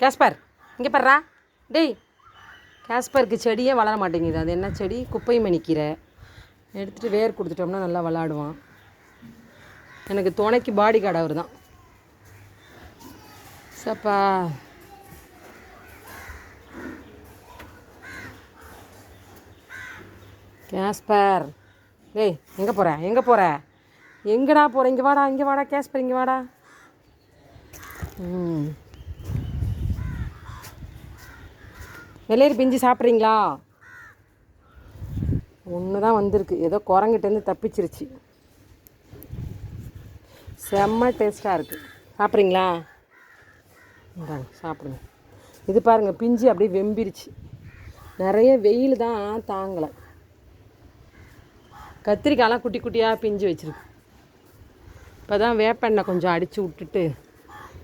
Casper இங்கே பர்றா டேய். கேஸ்பருக்கு செடியே வளர மாட்டேங்குது. அது என்ன செடி? குப்பை மணிக்கீரை. எடுத்துகிட்டு வேர் கொடுத்துட்டோம்னா நல்லா விளாடுவான். எனக்கு துணைக்கு பாடி கார்டு அவர் தான். சப்பா கேஸ்பர், டேய் எங்கே போகிற? எங்கடா போகிற? இங்கே வாடா கேஸ்பர், இங்கே வாடா. வெள்ளேரி பிஞ்சு சாப்பிட்றீங்களா? ஒன்று தான் வந்திருக்கு. ஏதோ குரங்கிட்டேருந்து தப்பிச்சிருச்சு. செம்ம டேஸ்ட்டாக இருக்குது. சாப்பிட்றீங்களா? சாப்பிடுங்க. இது பாருங்கள், பிஞ்சு அப்படியே வெம்பிருச்சு. நிறைய வெயில் தான் தாங்கலை. கத்திரிக்காயெலாம் குட்டி குட்டியாக பிஞ்சு வச்சுருக்கு. இப்போ தான் வேப்பெண்ணெய் கொஞ்சம் அடித்து விட்டுட்டு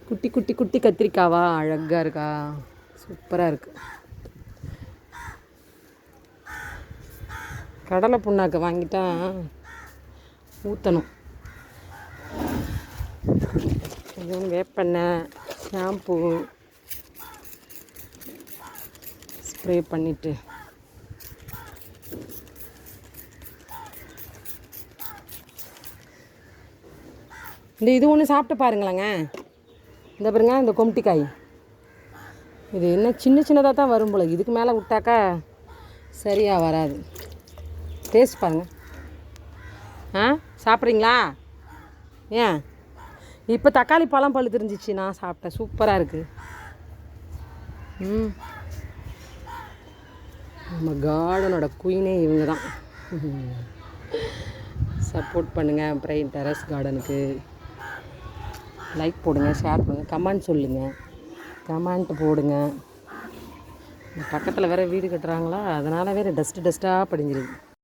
குட்டி குட்டி குட்டி கத்திரிக்காவா அழகாக இருக்கா, சூப்பராக இருக்குது. கடலை புண்ணாக்கு வாங்கிட்டா ஊற்றணும். கொஞ்சம் வேப்பெண்ணெய், ஷாம்பு ஸ்ப்ரே பண்ணிவிட்டு இது ஒன்று சாப்பிட்டு பாருங்களேங்க. இந்த பாருங்க, இந்த கொம்ட்டிக்காய். இது என்ன சின்ன சின்னதாக தான் வரும் போல. இதுக்கு மேலே விட்டாக்கா சரியாக வராது. டேஸ்ட் பாருங்கள். சாப்பிட்றீங்களா? ஏன் இப்போ தக்காளி பழம் பழு தெரிஞ்சிச்சு. நான் சாப்பிட்டேன், சூப்பராக இருக்குது. நம்ம கார்டனோட குயினே இவங்க தான். சப்போர்ட் பண்ணுங்கள் பிரைன் டெரஸ் கார்டனுக்கு. லைக் போடுங்க, ஷேர் பண்ணுங்கள், கமெண்ட் சொல்லுங்கள். கமெண்ட் போடுங்க. பக்கத்தில் வேறு வீடு கட்டுறாங்களா, அதனால் வேறு டஸ்ட்டாக படிஞ்சிருக்கு.